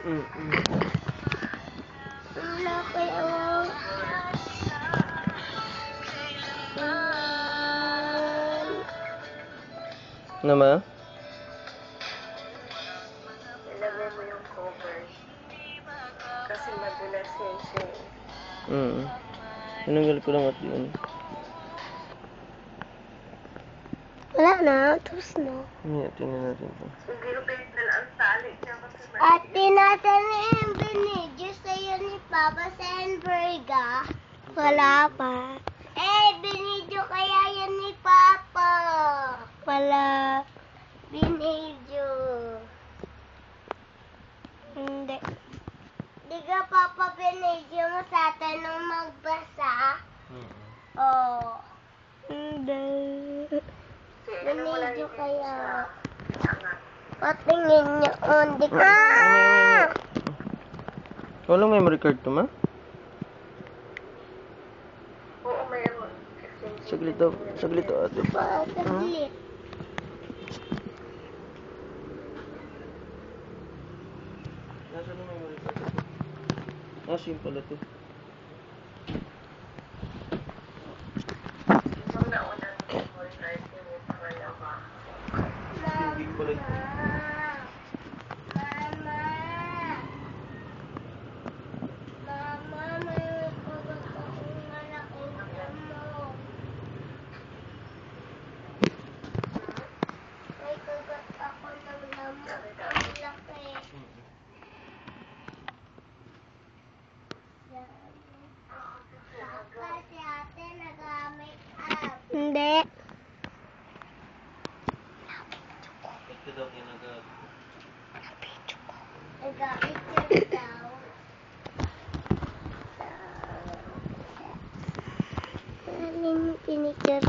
Wala kayo. Ano ma? Ilagay mo yung cover. Kasi madulas yan siya. Tinanggal ko lang at yun. Wala na. Tapos na. Hindi, tingnan natin po. Hindi ko pinagdala ang tali niya kasi ate natin yung binidyo sa'yo ni Papa Sandberga. Wala pa. Binidyo kaya yan ni Papa. Wala. Binidyo. Hindi. Di ka Papa binidyo mo sa atin nung magbasa? Oo. Hindi. Binidyo kaya. Patingin niyo, hindi ka. Walang memory card to, ma? Oo, mayroon. Saglit daw, ate. Saglit. Nasaan yung memory card? Simple ito. Isang nauna ng memory card yung pangalawa. Hindi ko pala ito. Mama, may kugot akong malaking damo. May kugot ako ng damo. Ang laki. Kasi ate nag-make up. Hindi. Ito daw ginagawa. Nag-make daw. Ano yung pinicture